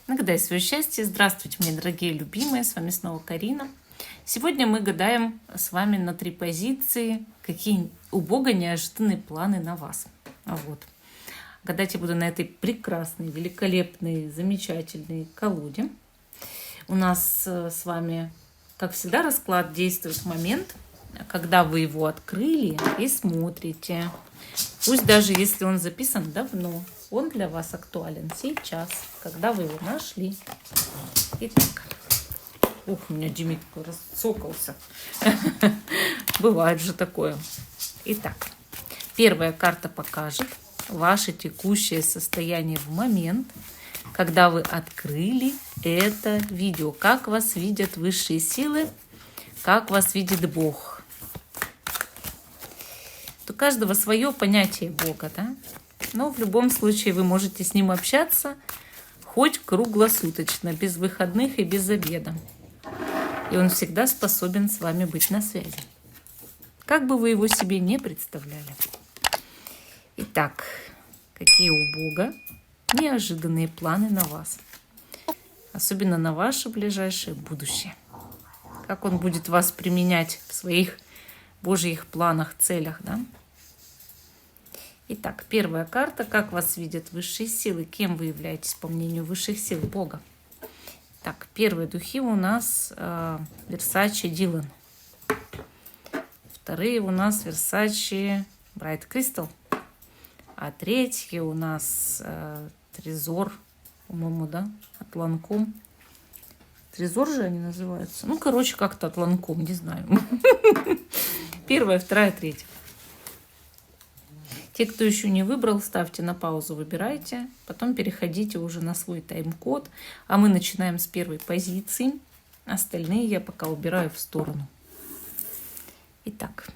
Нагадай свое счастье. Здравствуйте, мои дорогие любимые. С вами снова Карина. Сегодня мы гадаем с вами на 3 позиции, какие у Бога неожиданные планы на вас. Вот. Гадать я буду на этой прекрасной, великолепной, замечательной колоде. У нас с вами, как всегда, расклад действует в момент, когда вы его открыли и смотрите. Пусть даже если он записан давно, он для вас актуален сейчас, когда вы его нашли. Итак, ух, у меня Демид расцокался. Бывает же такое. Итак, первая карта покажет ваше текущее состояние в момент, когда вы открыли это видео. Как вас видят высшие силы, как вас видит Бог. У каждого свое понятие Бога, да? Но в любом случае вы можете с ним общаться хоть круглосуточно, без выходных и без обеда. И он всегда способен с вами быть на связи. Как бы вы его себе не представляли. Итак, какие у Бога неожиданные планы на вас. Особенно на ваше ближайшее будущее. Как он будет вас применять в своих Божьих планах, целях, да? Итак, первая карта. Как вас видят высшие силы? Кем вы являетесь, по мнению высших сил Бога? Так, первые духи у нас Versace Dylan. Вторые у нас Versace Bright Crystal. А третьи у нас Трезор, по-моему, да? От Lancome. Трезор же они называются. Ну, короче, как-то от Lancome, не знаю. Первая, вторая, третья. Те, кто еще не выбрал, ставьте на паузу, выбирайте. Потом переходите уже на свой тайм-код. А мы начинаем с первой позиции. Остальные я пока убираю в сторону. Итак,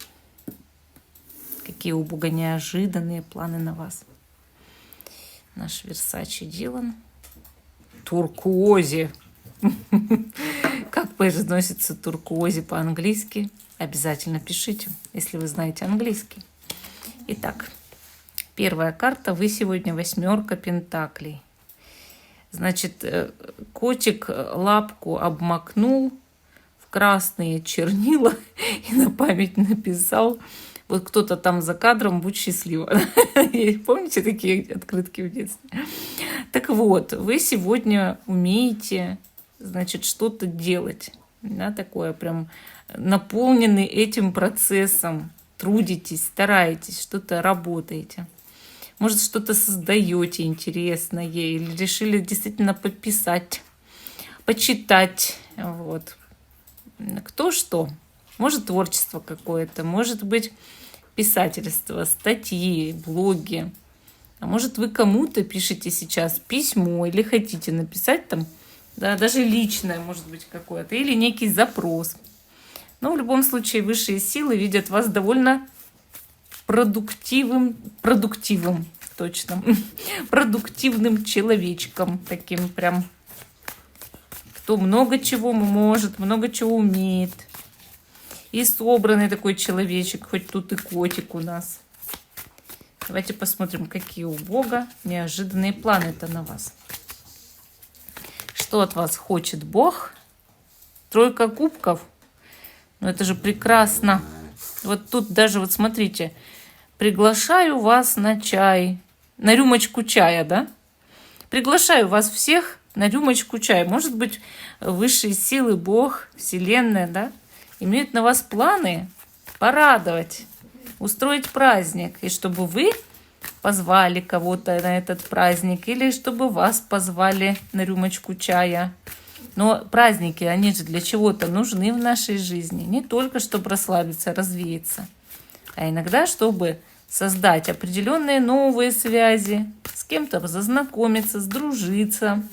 какие у Бога неожиданные планы на вас. Наш Versace Dylan. Туркуозе. Как произносится туркуозе по-английски? Обязательно пишите, если вы знаете английский. Итак, первая карта. Вы сегодня 8 пентаклей. Значит, котик лапку обмакнул в красные чернила и на память написал: вот кто-то там за кадром, будь счастлива. Помните такие открытки в детстве? Так вот, вы сегодня умеете, значит, что-то делать. Да, такое прям наполнены этим процессом. Трудитесь, стараетесь, что-то работаете. Может, что-то создаете интересное или решили действительно пописать, почитать. Вот. Кто что. Может, творчество какое-то, может быть, писательство, статьи, блоги. А может, вы кому-то пишете сейчас письмо или хотите написать там, да, даже личное, может быть, какое-то, или некий запрос. Но в любом случае высшие силы видят вас довольно продуктивным человечком, таким прям, кто много чего может, много чего умеет. И собранный такой человечек, хоть тут и котик у нас. Давайте посмотрим, какие у Бога неожиданные планы-то на вас. Что от вас хочет Бог? 3 кубков. Ну это же прекрасно. Вот тут даже, вот смотрите, приглашаю вас на чай, на рюмочку чая, да? Приглашаю вас всех на рюмочку чая. Может быть, высшие силы, Бог, Вселенная, да, имеют на вас планы порадовать, устроить праздник, и чтобы вы позвали кого-то на этот праздник, или чтобы вас позвали на рюмочку чая. Но праздники, они же для чего-то нужны в нашей жизни. Не только, чтобы расслабиться, развеяться, а иногда, чтобы создать определенные новые связи, с кем-то зазнакомиться, сдружиться,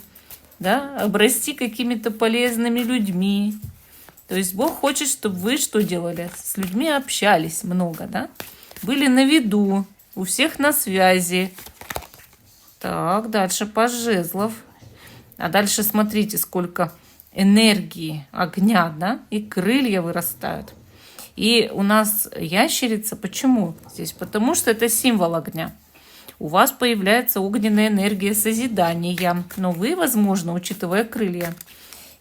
да, обрасти какими-то полезными людьми. То есть Бог хочет, чтобы вы что делали? С людьми общались много, да? Были на виду, у всех на связи. Так, дальше паж жезлов. А дальше смотрите, сколько энергии, огня, да, и крылья вырастают. И у нас ящерица, почему здесь? Потому что это символ огня. у вас появляется огненная энергия созидания. Но вы, возможно, учитывая крылья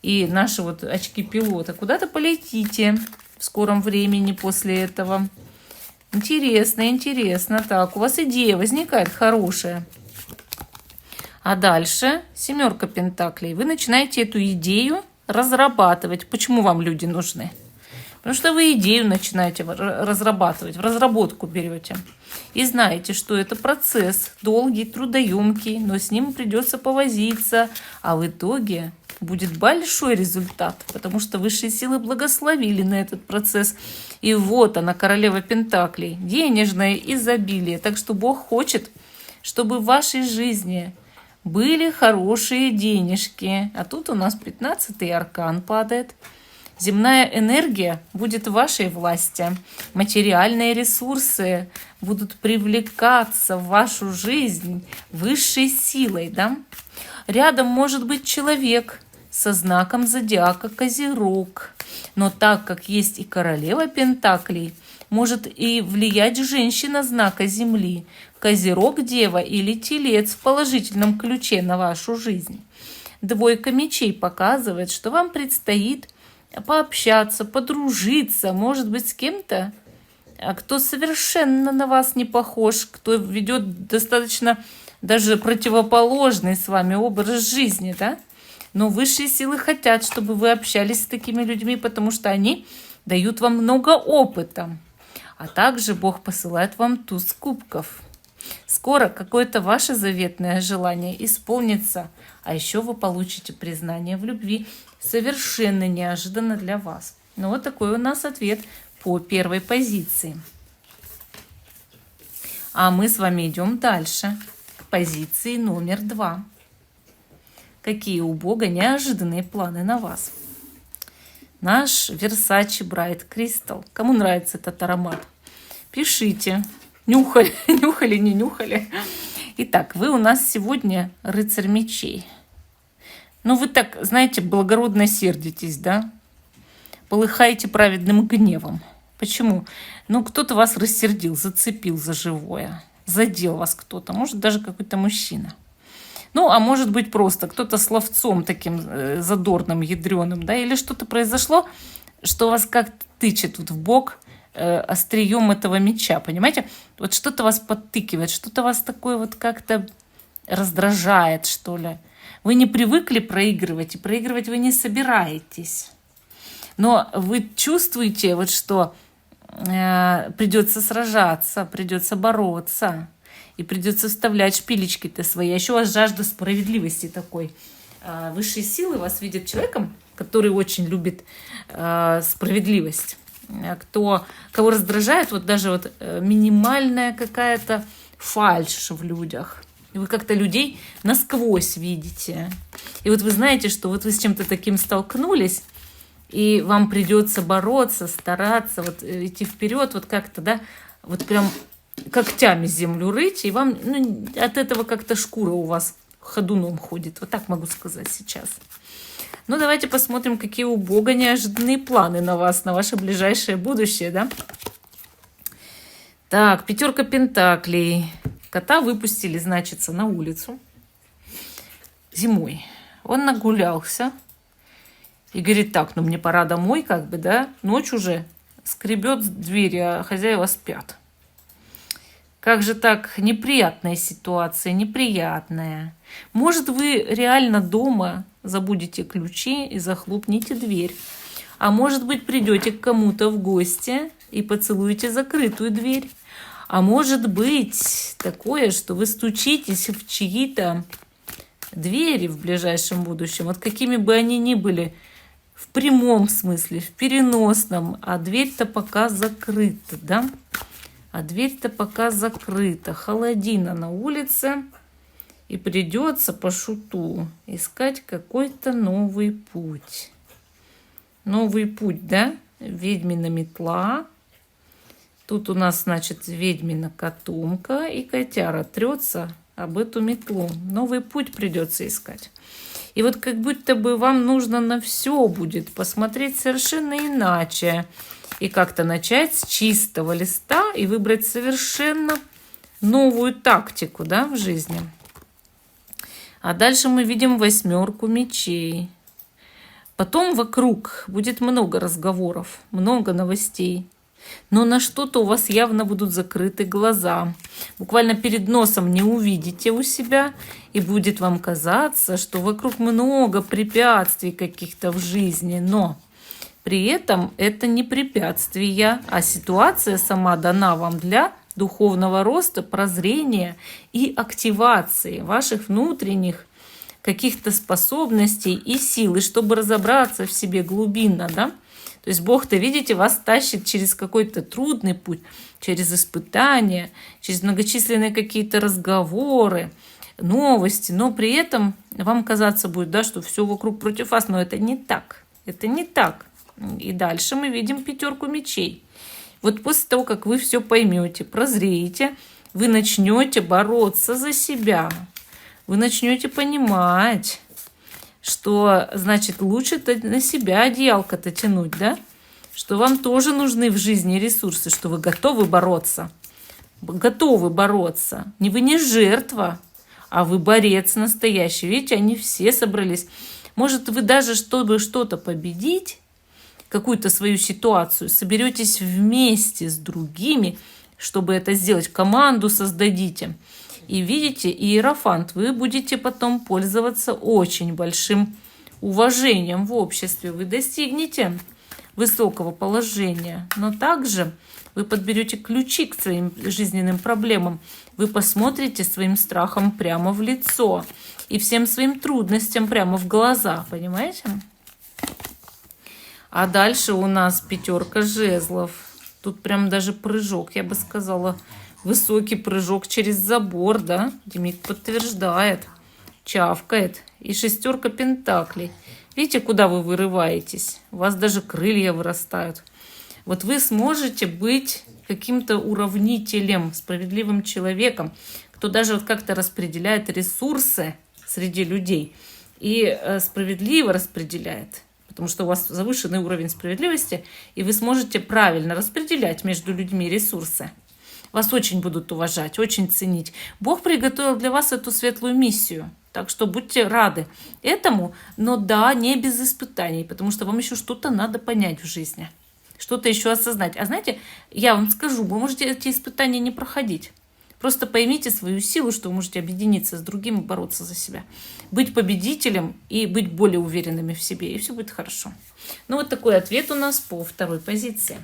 и наши вот очки пилота, куда-то полетите в скором времени после этого. Интересно, интересно. Так, у вас идея возникает хорошая. А дальше 7 пентаклей. Вы начинаете эту идею разрабатывать. Почему вам люди нужны? Потому что вы идею начинаете разрабатывать, в разработку берете. И знаете, что это процесс долгий, трудоемкий, но с ним придется повозиться. А в итоге будет большой результат, потому что высшие силы благословили на этот процесс. И вот она, королева пентаклей, денежное изобилие. Так что Бог хочет, чтобы в вашей жизни были хорошие денежки. А тут у нас 15-й аркан падает. Земная энергия будет в вашей власти. Материальные ресурсы будут привлекаться в вашу жизнь высшей силой. Да? Рядом может быть человек со знаком зодиака Козерог. Но так как есть и королева пентаклей, может и влиять женщина знака Земли, Козерог, Дева или Телец в положительном ключе на вашу жизнь. 2 мечей показывает, что вам предстоит пообщаться, подружиться, может быть, с кем-то, кто совершенно на вас не похож, кто ведет достаточно даже противоположный с вами образ жизни, да? Но высшие силы хотят, чтобы вы общались с такими людьми, потому что они дают вам много опыта. А также Бог посылает вам туз кубков. Скоро какое-то ваше заветное желание исполнится, а еще вы получите признание в любви совершенно неожиданно для вас. Ну вот такой у нас ответ по первой позиции. А мы с вами идем дальше, к позиции номер 2. Какие у Бога неожиданные планы на вас? Наш Versace Bright Crystal. Кому нравится этот аромат? Пишите. Нюхали, нюхали, не нюхали. Итак, вы у нас сегодня рыцарь мечей. Ну, вы так, знаете, благородно сердитесь, да? Полыхаете праведным гневом. Почему? Ну, кто-то вас рассердил, зацепил за живое. Задел вас кто-то, может, даже какой-то мужчина. Ну, а может быть, просто кто-то словцом таким задорным, ядреным, да? Или что-то произошло, что вас как-то тычет вот в бок острием этого меча, понимаете? Вот что-то вас подтыкивает, что-то вас такое вот как-то раздражает, что ли. Вы не привыкли проигрывать, и проигрывать вы не собираетесь. Но вы чувствуете, вот что придется сражаться, придется бороться, и придется вставлять шпилечки-то свои. А еще у вас жажда справедливости такой. Высшие силы вас видят человеком, который очень любит справедливость. Кого раздражает вот даже вот минимальная какая-то фальшь в людях. И вы как-то людей насквозь видите. И вот вы знаете, что вот вы с чем-то таким столкнулись, и вам придется бороться, стараться, вот идти вперед, вот как-то, да, вот прям когтями землю рыть, и вам от этого как-то шкура у вас ходуном ходит. Вот так могу сказать сейчас. Ну, давайте посмотрим, какие у Бога неожиданные планы на вас, на ваше ближайшее будущее, да? Так, 5 пентаклей. Кота выпустили, значится, на улицу зимой. Он нагулялся и говорит, так, ну мне пора домой, как бы, да? Ночь уже, скребет двери, а хозяева спят. Как же так? Неприятная ситуация, неприятная. Может, вы реально дома забудете ключи и захлопните дверь. А может быть, придете к кому-то в гости и поцелуете закрытую дверь. А может быть такое, что вы стучитесь в чьи-то двери в ближайшем будущем, вот какими бы они ни были, в прямом смысле, в переносном, а дверь-то пока закрыта, да? А дверь-то пока закрыта, холодина на улице, и придется по шуту искать какой-то новый путь. Новый путь, да? Ведьмина метла. Тут у нас, значит, ведьмина котомка, и котяра трется об эту метлу. Новый путь придется искать. И вот как будто бы вам нужно на все будет посмотреть совершенно иначе. И как-то начать с чистого листа и выбрать совершенно новую тактику, да, в жизни. А дальше мы видим 8 мечей. Потом вокруг будет много разговоров, много новостей. Но на что-то у вас явно будут закрыты глаза. Буквально перед носом не увидите у себя, и будет вам казаться, что вокруг много препятствий каких-то в жизни. Но при этом это не препятствия, а ситуация сама дана вам для духовного роста, прозрения и активации ваших внутренних каких-то способностей и сил, и чтобы разобраться в себе глубинно, да? То есть Бог-то, видите, вас тащит через какой-то трудный путь, через испытания, через многочисленные какие-то разговоры, новости, но при этом вам казаться будет, да, что все вокруг против вас, но это не так, это не так. И дальше мы видим 5 мечей. Вот после того, как вы все поймете, прозреете, вы начнете бороться за себя, вы начнете понимать, что, значит, лучше на себя одеялко-то тянуть, да? Что вам тоже нужны в жизни ресурсы, что вы готовы бороться. Готовы бороться. Вы не жертва, а вы борец настоящий. Видите, они все собрались. Может, вы даже, чтобы что-то победить, какую-то свою ситуацию, соберетесь вместе с другими, чтобы это сделать. Команду создадите. И видите, иерофант, вы будете потом пользоваться очень большим уважением в обществе. Вы достигнете высокого положения, но также вы подберете ключи к своим жизненным проблемам. Вы посмотрите своим страхом прямо в лицо и всем своим трудностям прямо в глаза, понимаете? А дальше у нас 5 жезлов. Тут прям даже прыжок, я бы сказала, высокий прыжок через забор, да? Демид подтверждает, чавкает. И 6 пентаклей. Видите, куда вы вырываетесь? У вас даже крылья вырастают. Вот вы сможете быть каким-то уравнителем, справедливым человеком, кто даже вот как-то распределяет ресурсы среди людей и справедливо распределяет. Потому что у вас завышенный уровень справедливости, и вы сможете правильно распределять между людьми ресурсы. Вас очень будут уважать, очень ценить. Бог приготовил для вас эту светлую миссию. Так что будьте рады этому, но да, не без испытаний, потому что вам еще что-то надо понять в жизни. Что-то еще осознать. А знаете, я вам скажу, вы можете эти испытания не проходить. Просто поймите свою силу, что вы можете объединиться с другим и бороться за себя. Быть победителем и быть более уверенными в себе, и все будет хорошо. Ну вот такой ответ у нас по 2 позиции.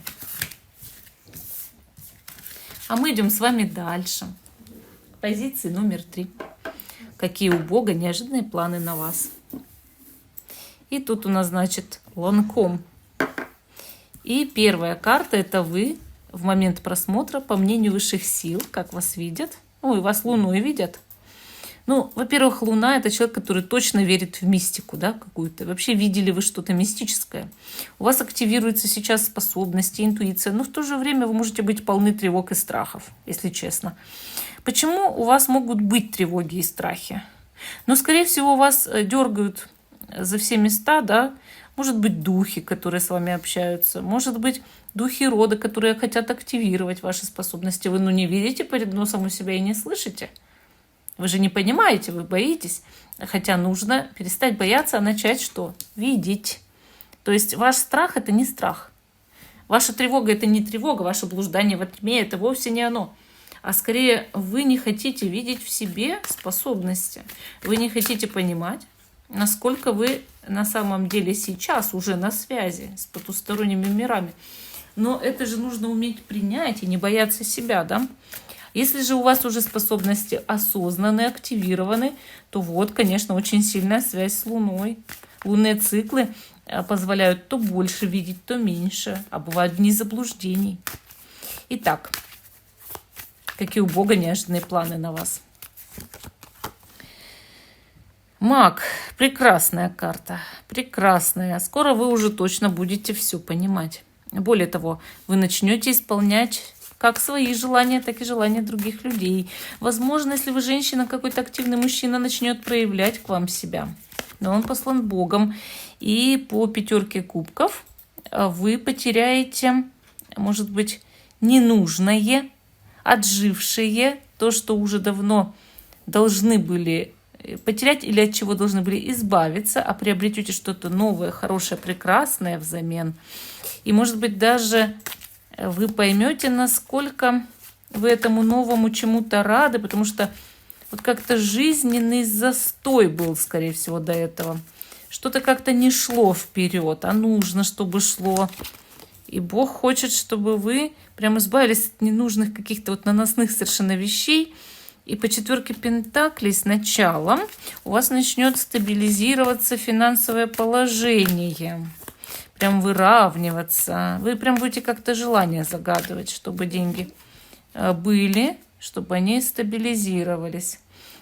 А мы идем с вами дальше. Позиции номер 3. Какие у Бога неожиданные планы на вас. И тут у нас, значит, Ланком. И первая карта – это вы в момент просмотра, по мнению высших сил, как вас видят. Ну, и вас Луной видят. Ну, во-первых, Луна – это человек, который точно верит в мистику, да, какую-то. Вообще видели вы что-то мистическое. У вас активируются сейчас способности, интуиция, но в то же время вы можете быть полны тревог и страхов, если честно. Почему у вас могут быть тревоги и страхи? Ну, скорее всего, вас дергают за все места, да. Может быть, духи, которые с вами общаются. Может быть, духи рода, которые хотят активировать ваши способности. Вы, не видите перед носом у себя и не слышите. Вы же не понимаете, вы боитесь. Хотя нужно перестать бояться, а начать что? Видеть. То есть ваш страх – это не страх. Ваша тревога – это не тревога. Ваше блуждание во тьме – это вовсе не оно. А скорее вы не хотите видеть в себе способности. Вы не хотите понимать, насколько вы на самом деле сейчас уже на связи с потусторонними мирами. Но это же нужно уметь принять и не бояться себя, да? Если же у вас уже способности осознаны, активированы, то вот, конечно, очень сильная связь с Луной. Лунные циклы позволяют то больше видеть, то меньше, а бывают дни заблуждений. Итак, какие у Бога неожиданные планы на вас? Маг. Прекрасная карта. Прекрасная. Скоро вы уже точно будете все понимать. Более того, вы начнете исполнять как свои желания, так и желания других людей. Возможно, если вы женщина, какой-то активный мужчина начнет проявлять к вам себя. Но он послан Богом. И по 5 кубков вы потеряете, может быть, ненужное, отжившее то, что уже давно должны были потерять или от чего должны были избавиться, а приобретете что-то новое, хорошее, прекрасное взамен. И, может быть, даже вы поймете, насколько вы этому новому чему-то рады, потому что вот как-то жизненный застой был, скорее всего, до этого. Что-то как-то не шло вперед, а нужно, чтобы шло. И Бог хочет, чтобы вы прям избавились от ненужных каких-то вот наносных совершенно вещей. И по 4 Пентаклей с началом у вас начнет стабилизироваться финансовое положение. Прям выравниваться. Вы прям будете как-то желание загадывать, чтобы деньги были, чтобы они стабилизировались.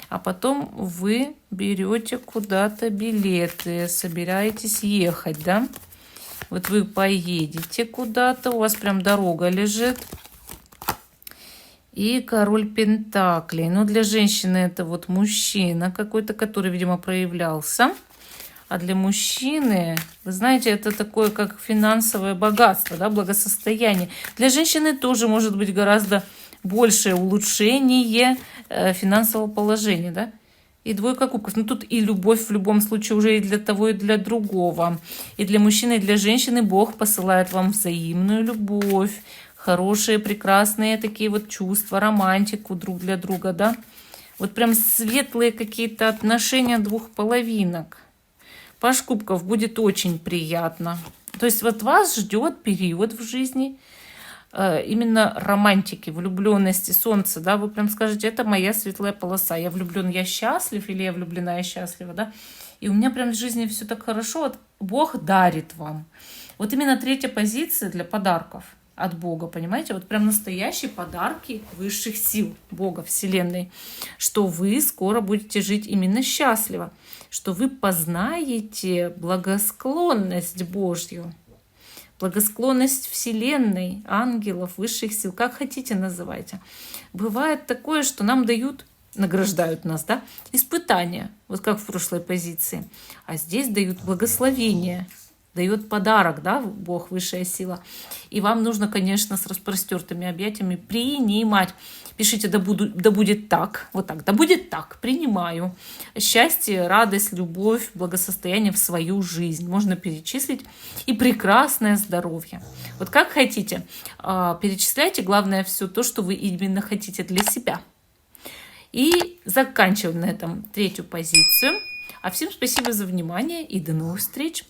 А потом вы берете куда-то билеты, собираетесь ехать, да? Вот вы поедете куда-то, у вас прям дорога лежит. И король Пентаклей. Ну, для женщины это вот мужчина какой-то, который, видимо, проявлялся. А для мужчины, вы знаете, это такое, как финансовое богатство, да, благосостояние. Для женщины тоже может быть гораздо большее улучшение финансового положения, да. И 2 кубков. Ну, тут и любовь в любом случае уже и для того, и для другого. И для мужчины, и для женщины Бог посылает вам взаимную любовь, хорошие, прекрасные такие вот чувства, романтику друг для друга, да. Вот прям светлые какие-то отношения 2 половинок. Паж кубков будет очень приятно. То есть вот вас ждет период в жизни именно романтики, влюбленности, солнца, да, вы прям скажете, это моя светлая полоса, я влюблен, я счастлив, или я влюблена, я счастлива, да, и у меня прям в жизни все так хорошо, вот Бог дарит вам. Вот именно 3-я позиция для подарков от Бога, понимаете, вот прям настоящие подарки высших сил Бога, Вселенной, что вы скоро будете жить именно счастливо, что вы познаете благосклонность Божью, благосклонность Вселенной, ангелов, высших сил, как хотите называйте. Бывает такое, что нам дают, награждают нас, да, испытания, вот как в прошлой позиции. А здесь дают благословение, дает подарок, да, Бог, высшая сила. И вам нужно, конечно, с распростертыми объятиями принимать. Пишите, да будет так, вот так, да будет так, принимаю. Счастье, радость, любовь, благосостояние в свою жизнь. Можно перечислить. И прекрасное здоровье. Вот как хотите, перечисляйте, главное, все то, что вы именно хотите для себя. И заканчиваем на этом 3-ю позицию. А всем спасибо за внимание и до новых встреч!